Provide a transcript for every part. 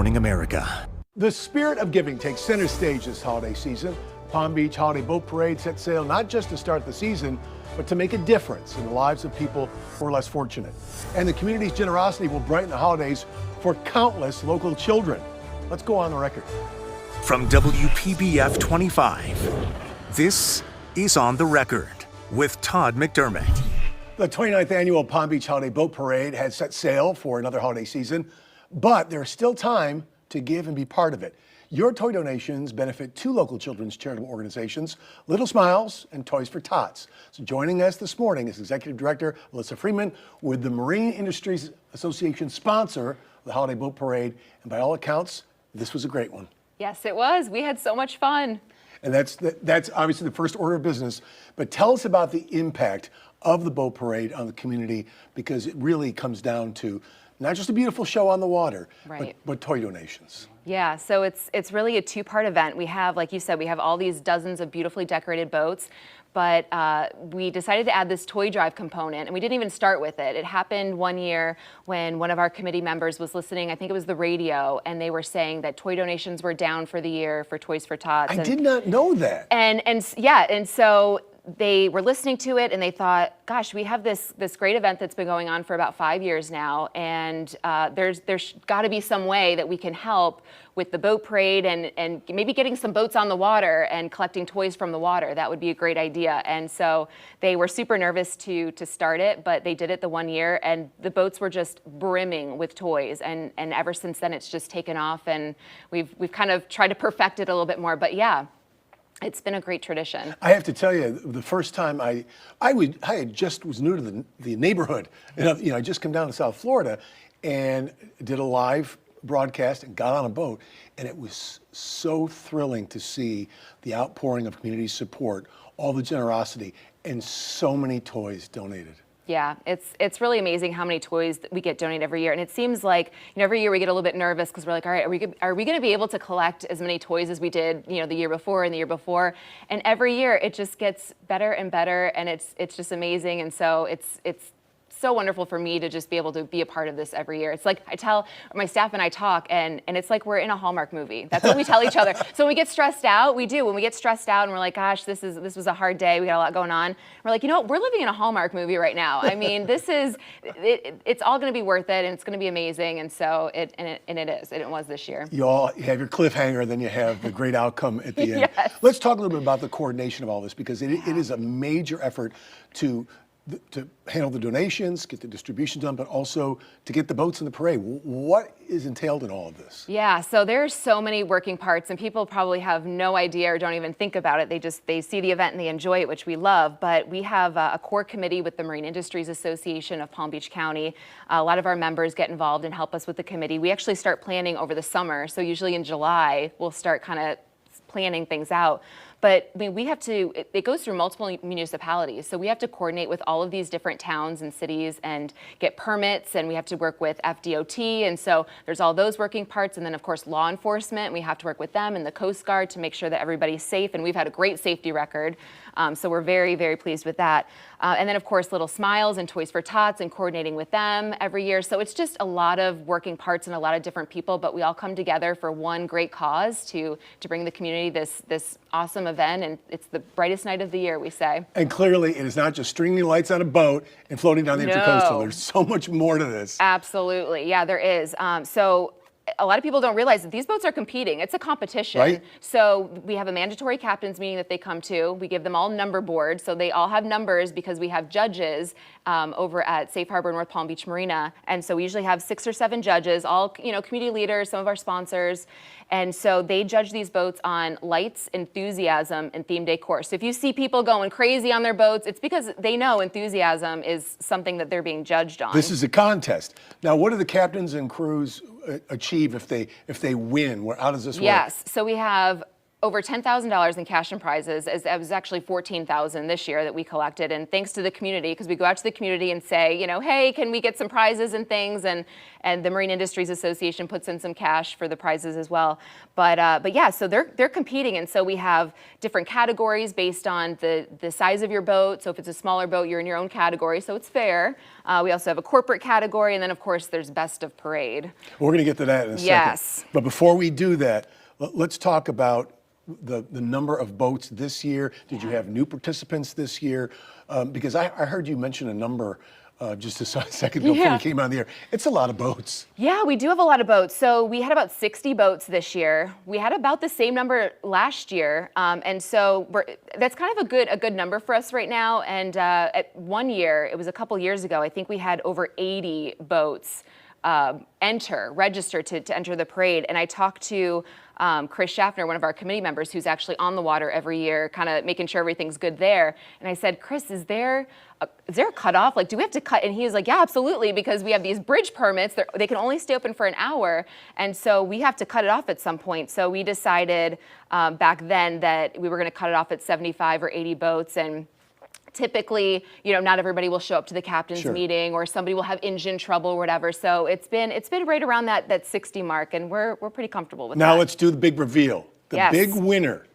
Morning America. The spirit of giving takes center stage this holiday season. Palm Beach Holiday Boat Parade set sail not just to start the season, but to make a difference in the lives of people who are less fortunate. And the community's generosity will brighten the holidays for countless local children. Let's go on the record. From WPBF 25, this is On the Record with Todd McDermott. The 29th annual Palm Beach Holiday Boat Parade has set sail for another holiday season, but there's still time to give and be part of it. Your toy donations benefit two local children's charitable organizations, Little Smiles and Toys for Tots. So joining us this morning is Executive Director Alyssa Freeman with the Marine Industries Association sponsor of the Holiday Boat Parade. And by all accounts, this was a great one. Yes, it was. We had so much fun. And that's obviously the first order of business. But tell us about the impact of the boat parade on the community, because it really comes down to not just a beautiful show on the water, right, but toy donations. Yeah, so it's really a two-part event. We have, like you said, we have all these dozens of beautifully decorated boats, but we decided to add this toy drive component, and we didn't even start with it. It happened one year when one of our committee members was listening, I think it was the radio, and they were saying that toy donations were down for the year for Toys for Tots. I did not know that. And so they were listening to it and they thought, gosh, we have this great event that's been going on for about 5 years now, and there's got to be some way that we can help with the boat parade and maybe getting some boats on the water and collecting toys from the water. That would be a great idea. And so they were super nervous to start it, but they did it the one year, and the boats were just brimming with toys. And ever since then, it's just taken off, and we've kind of tried to perfect it a little bit more. But yeah, it's been a great tradition. I have to tell you, the first time I just was new to the neighborhood. And, I just come down to South Florida and did a live broadcast and got on a boat. And it was so thrilling to see the outpouring of community support, all the generosity, and so many toys donated. Yeah, it's really amazing how many toys that we get donated every year. And it seems like, every year we get a little bit nervous because we're like, all right, are we going to be able to collect as many toys as we did, the year before and the year before? And every year it just gets better and better, and it's just amazing. And so it's so wonderful for me to just be able to be a part of this every year. It's like I tell my staff and I talk, and it's like we're in a Hallmark movie. That's what we tell each other. So when we get stressed out, we do. When we get stressed out and we're like, gosh, this was a hard day, we got a lot going on, we're like, we're living in a Hallmark movie right now. I mean, it's all going to be worth it, and it's going to be amazing. And so it is, and it was this year. You all have your cliffhanger, then you have the great outcome at the end. Yes. Let's talk a little bit about the coordination of all this, because it is a major effort to handle the donations, get the distribution done, but also to get the boats in the parade. What is entailed in all of this? Yeah, so there's so many working parts, and people probably have no idea or don't even think about it. They see the event and they enjoy it, which we love. But we have a core committee with the Marine Industries Association of Palm Beach County. A lot of our members get involved and help us with the committee. We actually start planning over the summer. So usually in July, we'll start kind of planning things out. But we have to, it goes through multiple municipalities. So we have to coordinate with all of these different towns and cities and get permits, and we have to work with FDOT. And so there's all those working parts. And then of course, law enforcement, we have to work with them and the Coast Guard to make sure that everybody's safe. And we've had a great safety record. So we're very, very pleased with that. And then of course, Little Smiles and Toys for Tots and coordinating with them every year. So it's just a lot of working parts and a lot of different people, but we all come together for one great cause to bring the community this awesome event, and it's the brightest night of the year, we say. And clearly, it is not just stringing lights on a boat and floating down the Intercoastal. There's so much more to this. Absolutely, yeah, there is. So a lot of people don't realize that these boats are competing. It's a competition. Right. So we have a mandatory captain's meeting that they come to. We give them all number boards, so they all have numbers because we have judges over at Safe Harbor North Palm Beach Marina. And so we usually have 6 or 7 judges, all community leaders, some of our sponsors. And so they judge these boats on lights, enthusiasm, and theme decor. So if you see people going crazy on their boats, it's because they know enthusiasm is something that they're being judged on. This is a contest. Now, what do the captains and crews achieve if they win? How does this work? Yes, so we have over $10,000 in cash and prizes. It was actually $14,000 this year that we collected. And thanks to the community, because we go out to the community and say, hey, can we get some prizes and things? And the Marine Industries Association puts in some cash for the prizes as well. But yeah, so they're competing. And so we have different categories based on the size of your boat. So if it's a smaller boat, you're in your own category, so it's fair. We also have a corporate category. And then, of course, there's best of parade. We're going to get to that in a second. Yes. But before we do that, let's talk about the number of boats this year. Did you have new participants this year? Because I heard you mention a number just a second ago before we came on the air. It's a lot of boats. Yeah, we do have a lot of boats. So we had about 60 boats this year. We had about the same number last year. And so that's kind of a good number for us right now. And at one year, it was a couple years ago, I think we had over 80 boats register to enter the parade. And I talked to Chris Schaffner, one of our committee members, who's actually on the water every year, kind of making sure everything's good there. And I said, Chris, is there a cutoff? Like, do we have to cut? And he was like, yeah, absolutely, because we have these bridge permits. They can only stay open for an hour. And so we have to cut it off at some point. So we decided back then that we were going to cut it off at 75 or 80 boats. And typically, not everybody will show up to the captain's meeting, or somebody will have engine trouble or whatever. So it's been right around that 60 mark, and we're pretty comfortable with that. Now let's do the big reveal. Yes. Big winner.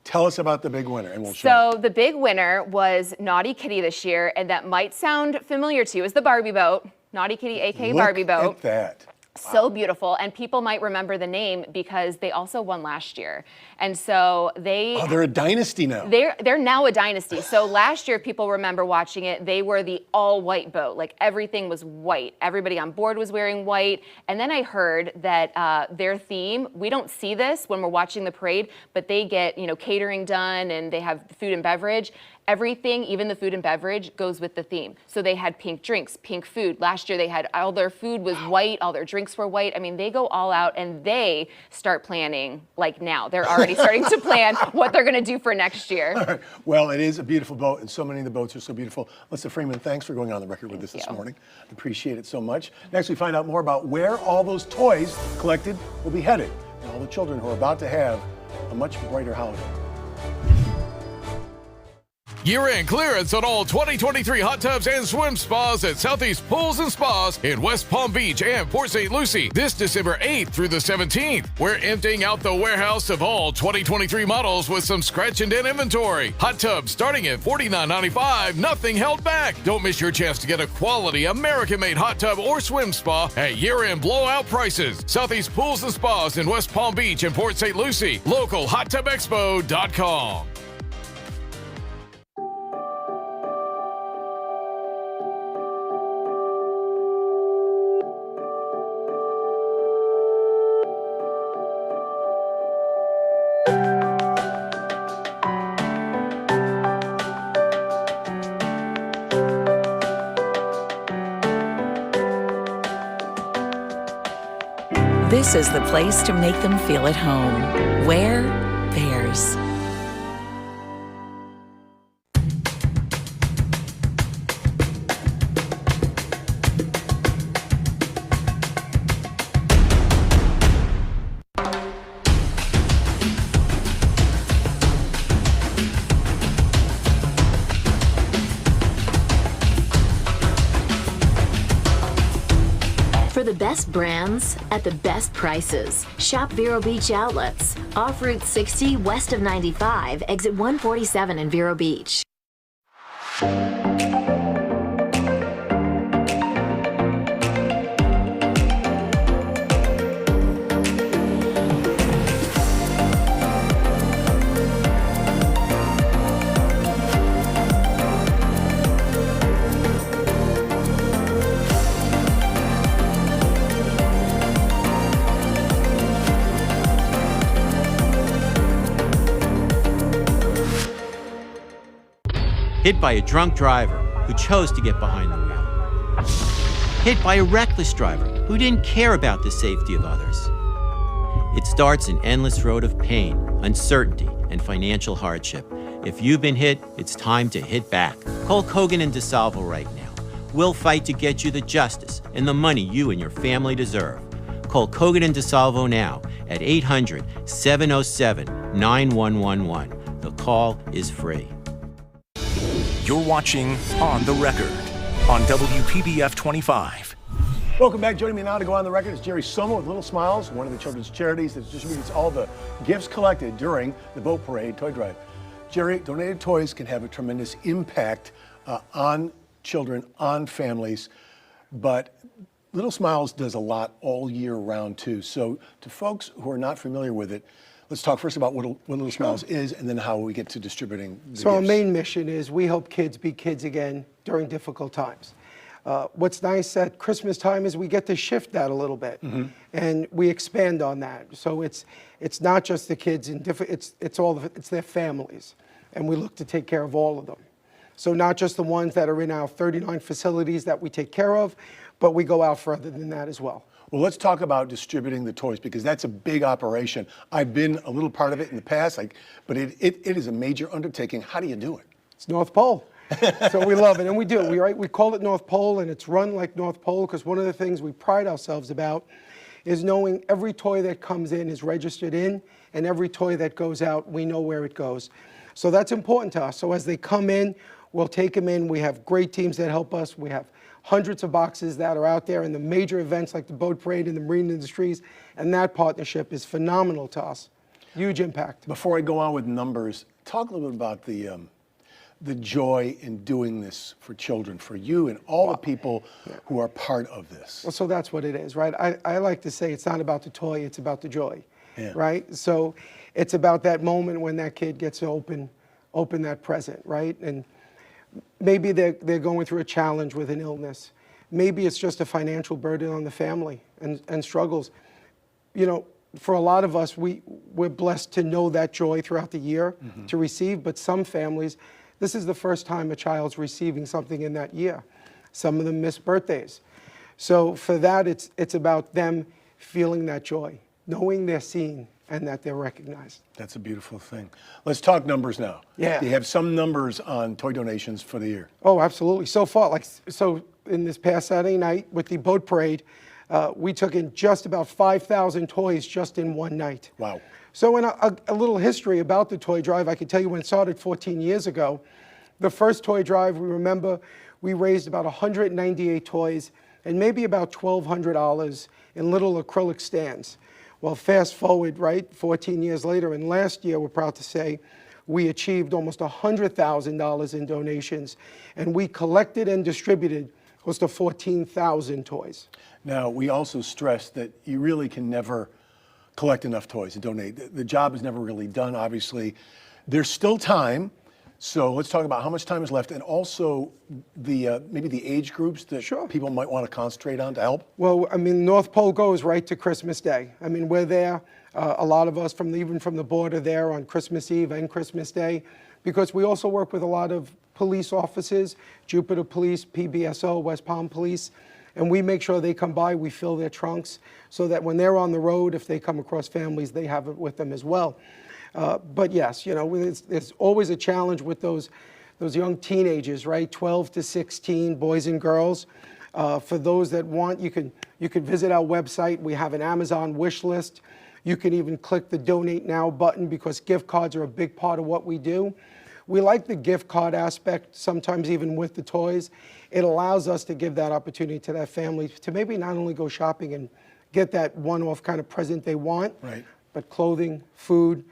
Tell us about the big winner, and we'll show. So the big winner was Naughty Kitty this year, and that might sound familiar to you. It's the Barbie boat, Naughty Kitty, aka Barbie boat. Look at that. So beautiful, and people might remember the name because they also won last year, and so they're a dynasty now. They're now a dynasty. So last year, people remember watching it. They were the all-white boat, like everything was white. Everybody on board was wearing white. And then I heard that their theme. We don't see this when we're watching the parade, but they get catering done, and they have food and beverage. Everything, even the food and beverage, goes with the theme. So they had pink drinks, pink food. Last year, they had all their food was white, all their drinks were white. I mean, they go all out, and they start planning like now. They're already starting to plan what they're going to do for next year. All right. Well, it is a beautiful boat, and so many of the boats are so beautiful. Melissa Freeman, thanks for going on the record with us this morning. Appreciate it so much. Next, we find out more about where all those toys collected will be headed, and all the children who are about to have a much brighter holiday. Year-end clearance on all 2023 hot tubs and swim spas at Southeast Pools and Spas in West Palm Beach and Port St. Lucie this December 8th through the 17th. We're emptying out the warehouse of all 2023 models with some scratch and dent inventory. Hot tubs starting at $49.95, nothing held back. Don't miss your chance to get a quality American-made hot tub or swim spa at year-end blowout prices. Southeast Pools and Spas in West Palm Beach and Port St. Lucie. LocalHotTubExpo.com. This is the place to make them feel at home. Where? Theirs. For the best brands at the best prices, shop Vero Beach Outlets, off Route 60 west of 95, exit 147 in Vero Beach. Hit by a drunk driver who chose to get behind the wheel. Hit by a reckless driver who didn't care about the safety of others. It starts an endless road of pain, uncertainty, and financial hardship. If you've been hit, it's time to hit back. Call Kogan and DeSalvo right now. We'll fight to get you the justice and the money you and your family deserve. Call Kogan and DeSalvo now at 800-707-9797. 9111. The call is free. You're watching On the Record on WPBF 25. Welcome back. Joining me now to go on the record is Jerry Soma with Little Smiles, one of the children's charities that distributes all the gifts collected during the Boat Parade Toy Drive. Jerry, donated toys can have a tremendous impact on children, on families, but Little Smiles does a lot all year round too. So to folks who are not familiar with it, let's talk first about what Little Smiles is and then how we get to distributing the So our gifts. main mission is we help kids be kids again during difficult times. What's nice at Christmas time is we get to shift that a little bit, and we expand on that. So it's not just the kids in different. It's their families, and we look to take care of all of them. So not just the ones that are in our 39 facilities that we take care of, but we go out further than that as well. Well, let's talk about distributing the toys because that's a big operation. I've been a little part of it in the past, but it is a major undertaking. How do you do it? It's North Pole. So we love it, and we do. We call it North Pole, and it's run like North Pole because one of the things we pride ourselves about is knowing every toy that comes in is registered in, and every toy that goes out, we know where it goes. So that's important to us. So as they come in, we'll take them in. We have great teams that help us. We have hundreds of boxes that are out there in the major events like the Boat Parade and the Marine Industries, and that partnership is phenomenal to us. Huge impact. Before I go on with numbers, talk a little bit about the joy in doing this for children, for you and all the people who are part of this. Well, so that's what it is, right? I like to say it's not about the toy, it's about the joy, Yeah. right? So it's about that moment when that kid gets to open that present, right? And maybe they're going through a challenge with an illness. Maybe it's just a financial burden on the family and struggles. You know, for a lot of us, we're blessed to know that joy throughout the year to receive, but some families, this is the first time a child's receiving something in that year. Some of them miss birthdays. So for that, it's about them feeling that joy, knowing they're seen and that they're recognized. That's a beautiful thing. Let's talk numbers now. Yeah. You have some numbers on toy donations for the year. Oh, absolutely. So far, so in this past Saturday night with the Boat Parade, we took in just about 5,000 toys just in one night. Wow. So in a little history about the toy drive, I can tell you when it started 14 years ago, the first toy drive, we remember we raised about 198 toys and maybe about $1,200 in little acrylic stands. Well, fast forward, right, 14 years later, and last year, we're proud to say, we achieved almost $100,000 in donations, and we collected and distributed close to 14,000 toys. Now, we also stress that you really can never collect enough toys and donate. The job is never really done, obviously. There's still time, so let's talk about how much time is left and also the maybe the age groups that people might want to concentrate on to help. Well, I mean, North Pole goes right to Christmas Day. I mean, we're there, a lot of us even from the border there on Christmas Eve and Christmas Day, because we also work with a lot of police offices, Jupiter Police, PBSO, West Palm Police, and we make sure they come by, we fill their trunks, so that when they're on the road, if they come across families, they have it with them as well. But yes, you know, there's always a challenge with those young teenagers, right? 12 to 16, boys and girls. For those that want, you can visit our website. We have an Amazon wish list. You can even click the Donate Now button because gift cards are a big part of what we do. We like the gift card aspect, sometimes even with the toys. It allows us to give that opportunity to that family to maybe not only go shopping and get that one-off kind of present they want, right, but clothing, food,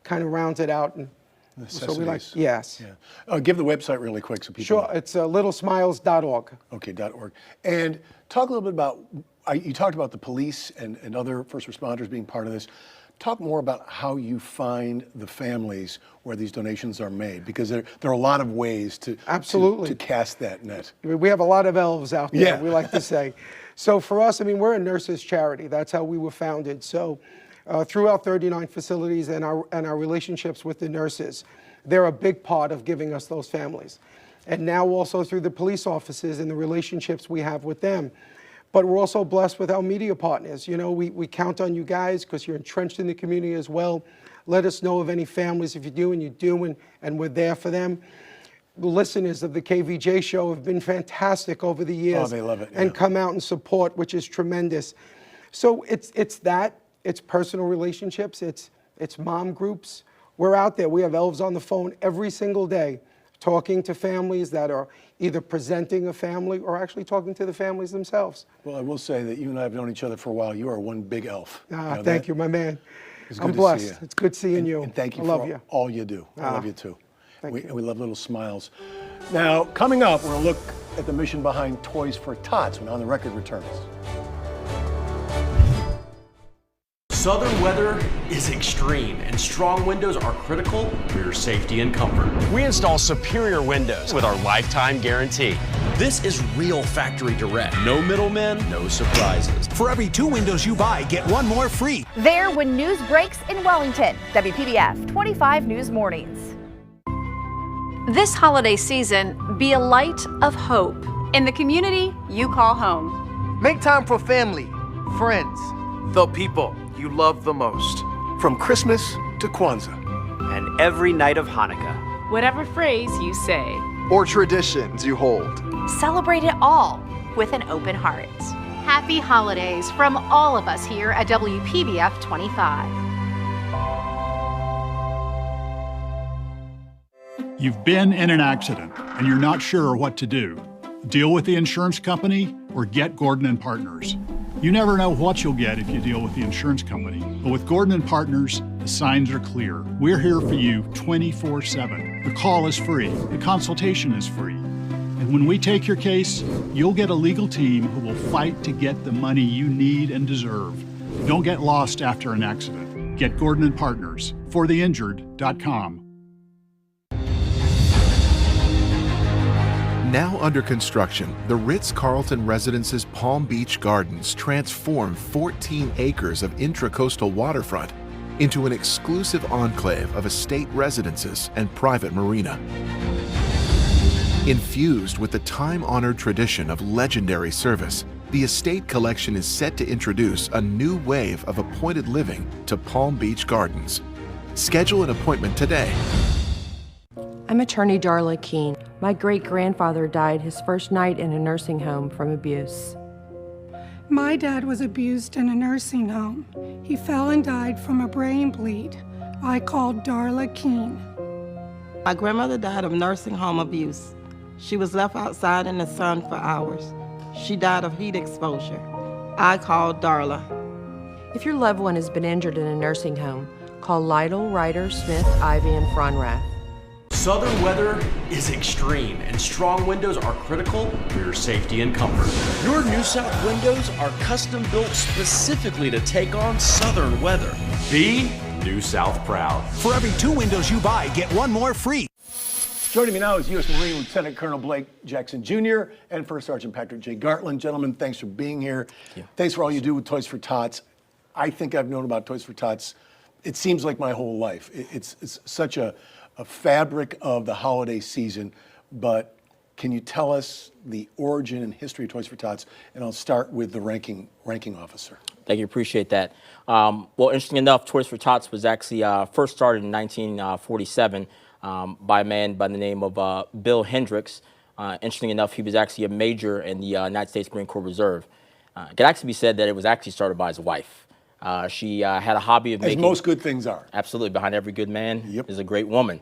kind of rounds it out. And necessities. so we like, yes. Yeah. Give the website really quick so people Sure, it's littlesmiles.org. Okay, .org. And talk a little bit about, you talked about the police and other first responders being part of this. Talk more about how you find the families where these donations are made, because there are a lot of ways to cast that net. We have a lot of elves out there, Yeah. we like to say. So for us, I mean, we're a nurses' charity. That's how we were founded. So through our 39 facilities and our relationships with the nurses, they're a big part of giving us those families. And now also through the police offices and the relationships we have with them. But we're also blessed with our media partners. You know, we count on you guys because you're entrenched in the community as well. Let us know of any families if you do, and we're there for them. The listeners of the KVJ show have been fantastic over the years. Oh, they love it. Yeah. And come out and support, which is tremendous. So it's personal relationships, it's mom groups, we're out there. We have elves on the phone every single day talking to families that are either presenting a family or actually talking to the families themselves. Well, I will say that you and I have known each other for a while. You are one big elf. Thank you, my man. It's I'm good to blessed. see you. It's good seeing you. And thank you I love for you. all you do. I love you too. Thank you. We love little smiles. Now, coming up, we're going to look at the mission behind Toys for Tots when On the Record returns. Southern weather is extreme, and strong windows are critical for your safety and comfort. We install superior windows with our lifetime guarantee. This is real factory direct. No middlemen, no surprises. For every 2 windows you buy, get 1 more free. There when news breaks in Wellington. WPBF 25 News Mornings. This holiday season, be a light of hope in the community you call home. Make time for family, friends, the people you love the most. From Christmas to Kwanzaa. And every night of Hanukkah. Whatever phrase you say, or traditions you hold. Celebrate it all with an open heart. happy holidays from all of us here at WPBF 25. You've been in an accident and you're not sure what to do. Deal with the insurance company or get Gordon & Partners. You never know what you'll get if you deal with the insurance company. But with Gordon & Partners, the signs are clear. We're here for you 24/7. The call is free. The consultation is free. And when we take your case, you'll get a legal team who will fight to get the money you need and deserve. Don't get lost after an accident. Get Gordon & Partners. ForTheInjured.com. Now under construction, the Ritz-Carlton Residences Palm Beach Gardens transform 14 acres of intracoastal waterfront into an exclusive enclave of estate residences and private marina. Infused with the time-honored tradition of legendary service, the Estate Collection is set to introduce a new wave of appointed living to Palm Beach Gardens. Schedule an appointment today. I'm attorney Darla Keene. My great-grandfather died his first night in a nursing home from abuse. My dad was abused in a nursing home. He fell and died from a brain bleed. I called Darla Keene. My grandmother died of nursing home abuse. She was left outside in the sun for hours. She died of heat exposure. I called Darla. If your loved one has been injured in a nursing home, call Lytle, Ryder, Smith, Ivy, and Fronrath. Southern weather is extreme, and strong windows are critical for your safety and comfort. Your New South windows are custom built specifically to take on southern weather. Be New South proud. For every 2 windows you buy, get 1 more free. Joining me now is U.S. Marine Lieutenant Colonel Blake Jackson Jr. and First Sergeant Patrick J. Gartland. Gentlemen, thanks for being here. Thanks for all you do with Toys for Tots. I think I've known about Toys for Tots, it seems like my whole life. It's such a fabric of the holiday season, but can you tell us the origin and history of Toys for Tots? And I'll start with the ranking officer. Thank you, appreciate that. Well, interesting enough, Toys for Tots was actually first started in 1947 by a man by the name of Bill Hendricks. Interesting enough, he was actually a major in the United States Marine Corps Reserve. It could actually be said that it was actually started by his wife. She had a hobby of making... As most good things are. Absolutely. Behind every good man is a great woman.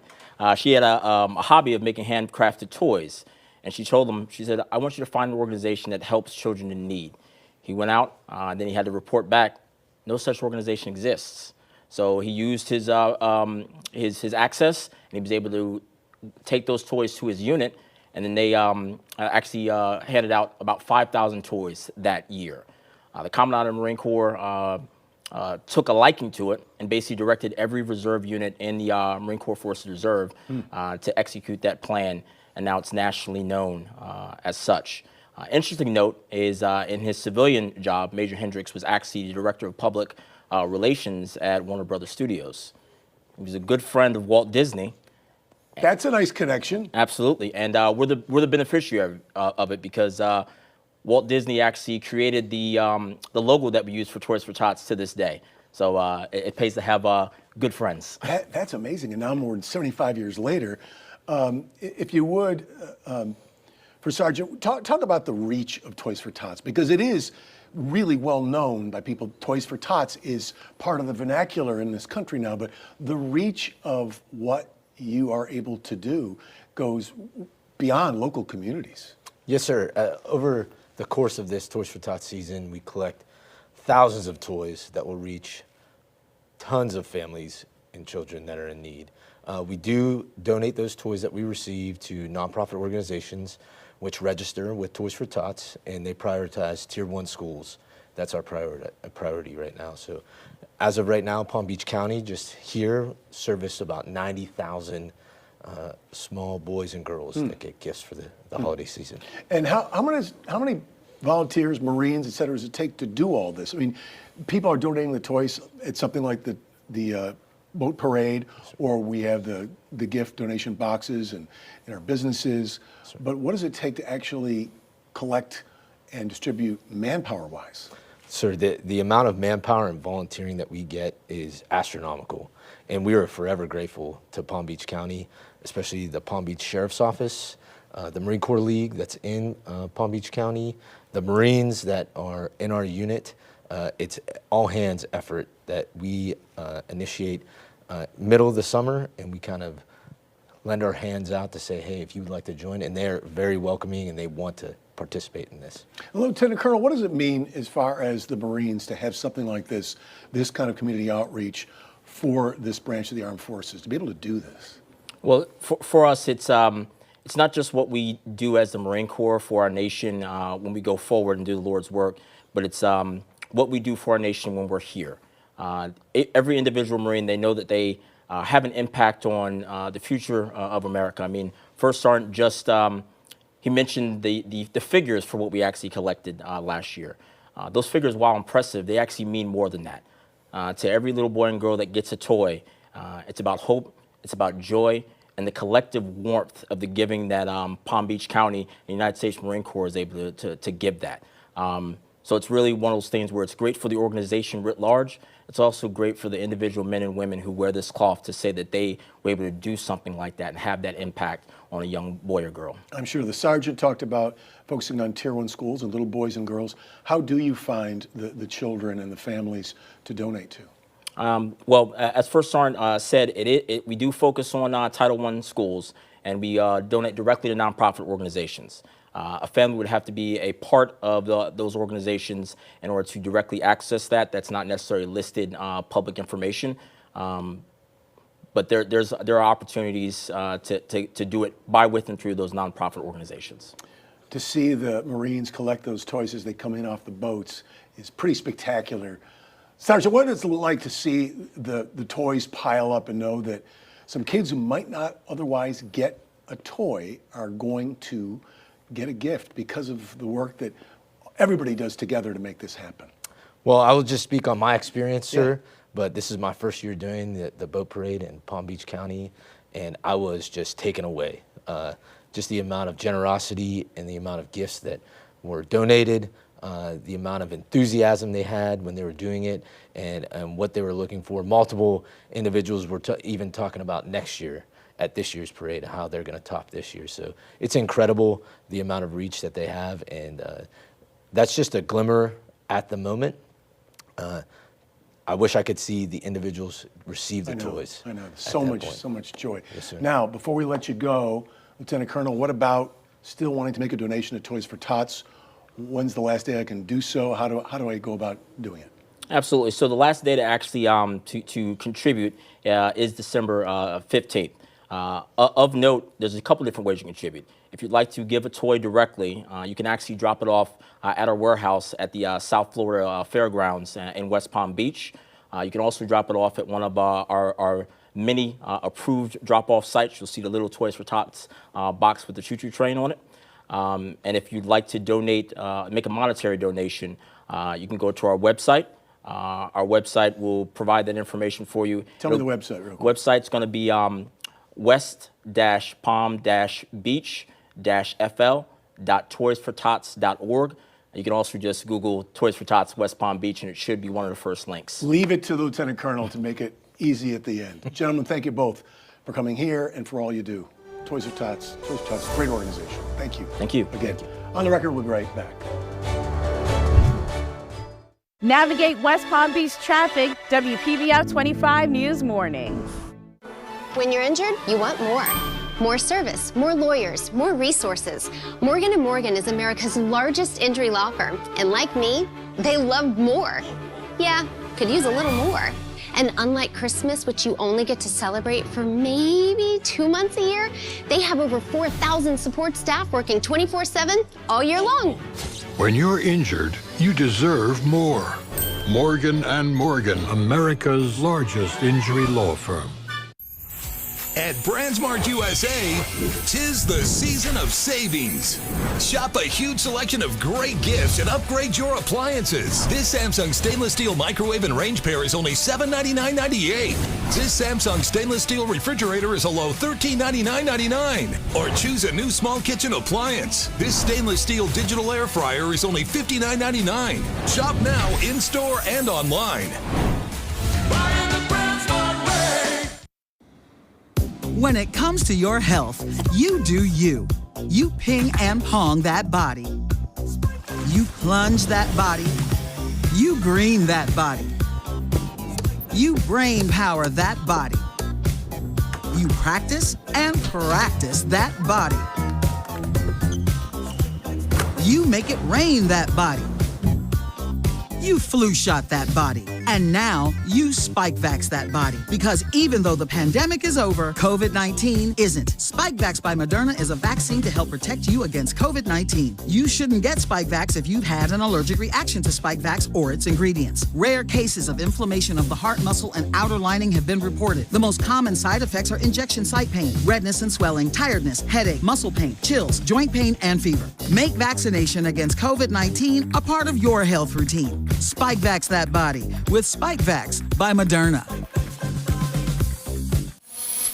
She had a hobby of making handcrafted toys. And she told him, she said, I want you to find an organization that helps children in need. He went out, then he had to report back, no such organization exists. So he used his access, and he was able to take those toys to his unit, and then they actually handed out about 5,000 toys that year. The Commandant of the Marine Corps took a liking to it and basically directed every reserve unit in the Marine Corps Forces Reserve to execute that plan, and now it's nationally known as such. Interesting note is in his civilian job, Major Hendricks was actually the Director of Public Relations at Warner Brothers Studios. He was a good friend of Walt Disney. That's a nice connection. Absolutely, and we're the beneficiary of it because Walt Disney actually created the logo that we use for Toys for Tots to this day. So it pays to have good friends. That's amazing. And now more than 75 years later, if you would, for Sergeant, talk about the reach of Toys for Tots, because it is, really well known by people. Toys for Tots is part of the vernacular in this country now, but the reach of what you are able to do goes beyond local communities. Yes, sir. Over the course of this Toys for Tots season, we collect thousands of toys that will reach tons of families and children that are in need. We do donate those toys that we receive to nonprofit organizations which register with Toys for Tots, and they prioritize Tier 1 schools. That's our priority right now. So as of right now, Palm Beach County just here serviced about 90,000 small boys and girls that get gifts for the holiday season. And how many volunteers, Marines, et cetera, does it take to do all this? I mean, people are donating the toys at something like the boat parade, or we have the gift donation boxes in our businesses. But what does it take to actually collect and distribute manpower-wise? Sir, the amount of manpower and volunteering that we get is astronomical. And we are forever grateful to Palm Beach County, especially the Palm Beach Sheriff's Office, the Marine Corps League that's in Palm Beach County, the Marines that are in our unit. It's all hands effort that we initiate middle of the summer, and we kind of lend our hands out to say, hey, if you would like to join, and they're very welcoming and they want to participate in this. Lieutenant Colonel, what does it mean as far as the Marines to have something like this kind of community outreach for this branch of the armed forces, to be able to do this? Well, for us, it's not just what we do as the Marine Corps for our nation when we go forward and do the Lord's work, but it's what we do for our nation when we're here. Every individual Marine, they know that they have an impact on the future of America. I mean, First Sergeant just, he mentioned the figures for what we actually collected last year. Those figures, while impressive, they actually mean more than that. To every little boy and girl that gets a toy, it's about hope, it's about joy, and the collective warmth of the giving that Palm Beach County and the United States Marine Corps is able to give that. So it's really one of those things where it's great for the organization writ large. It's also great for the individual men and women who wear this cloth to say that they were able to do something like that and have that impact on a young boy or girl. I'm sure the sergeant talked about focusing on Tier 1 schools and little boys and girls. How do you find the children and the families to donate to? Well, as First Sergeant said, we do focus on Title I schools, and we donate directly to nonprofit organizations. A family would have to be a part of those organizations in order to directly access that. That's not necessarily listed public information, but there are opportunities to do it by, with, and through those nonprofit organizations. To see the Marines collect those toys as they come in off the boats is pretty spectacular. Sergeant, what is it like to see the toys pile up and know that some kids who might not otherwise get a toy are going to get a gift because of the work that everybody does together to make this happen? Well, I will just speak on my experience, sir, but this is my first year doing the boat parade in Palm Beach County, and I was just taken away. Just the amount of generosity and the amount of gifts that were donated, the amount of enthusiasm they had when they were doing it, and what they were looking for. Multiple individuals were even talking about next year at this year's parade, how they're going to top this year. So it's incredible the amount of reach that they have, and that's just a glimmer at the moment. I wish I could see the individuals receive the toys. I know, so much joy. Yes, sir. Now, before we let you go, Lieutenant Colonel, what about still wanting to make a donation to Toys for Tots? When's the last day I can do so? How do I go about doing it? Absolutely. So the last day to actually to contribute is December 15th. Of note, there's a couple different ways you can contribute. If you'd like to give a toy directly, you can actually drop it off at our warehouse at the South Florida Fairgrounds in West Palm Beach. You can also drop it off at one of our many approved drop-off sites. You'll see the little Toys for Tots box with the choo-choo train on it. And if you'd like to donate, make a monetary donation, you can go to our website. Our website will provide that information for you. Tell me the website real quick. Website's going to be west-palm-beach-fl.toysfortots.org. You can also just Google Toys for Tots West Palm Beach, and it should be one of the first links. Leave it to the Lieutenant Colonel to make it easy at the end. Gentlemen, thank you both for coming here and for all you do. Toys for Tots, great organization. Thank you. Thank you. Again, On the Record, we'll be right back. Navigate West Palm Beach traffic, WPBF 25 News Mornings. When you're injured, you want more. More service, more lawyers, more resources. Morgan & Morgan is America's largest injury law firm. And like me, they love more. Yeah, could use a little more. And unlike Christmas, which you only get to celebrate for maybe 2 months a year, they have over 4,000 support staff working 24/7 all year long. When you're injured, you deserve more. Morgan & Morgan, America's largest injury law firm. At BrandsMart USA, 'tis the season of savings. Shop a huge selection of great gifts and upgrade your appliances. This Samsung stainless steel microwave and range pair is only $799.98. This Samsung stainless steel refrigerator is a low $1399.99. Or choose a new small kitchen appliance. This stainless steel digital air fryer is only $59.99. Shop now in-store and online. When it comes to your health, you do you. You ping and pong that body. You plunge that body. You green that body. You brain power that body. You practice and practice that body. You make it rain that body. You flu shot that body. And now you Spikevax that body. Because even though the pandemic is over, COVID-19 isn't. Spikevax by Moderna is a vaccine to help protect you against COVID-19. You shouldn't get Spikevax if you've had an allergic reaction to Spikevax or its ingredients. Rare cases of inflammation of the heart muscle and outer lining have been reported. The most common side effects are injection site pain, redness and swelling, tiredness, headache, muscle pain, chills, joint pain, and fever. Make vaccination against COVID-19 a part of your health routine. Spikevax that body with Spikevax by Moderna.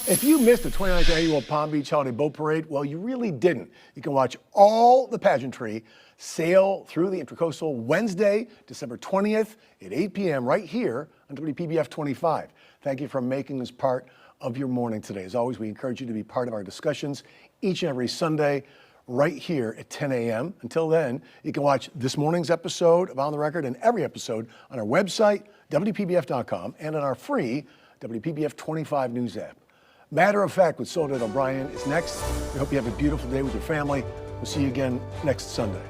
If you missed the 29th Annual Palm Beach Holiday Boat Parade, well, you really didn't. You can watch all the pageantry sail through the Intracoastal Wednesday, December 20th at 8 p.m. right here on WPBF 25. Thank you for making this part of your morning today. As always, we encourage you to be part of our discussions each and every Sunday right here at 10 a.m. Until then, you can watch this morning's episode of On the Record and every episode on our website, WPBF.com, and on our free WPBF 25 News app. Matter of Fact with Soledad O'Brien is next. We hope you have a beautiful day with your family. We'll see you again next Sunday.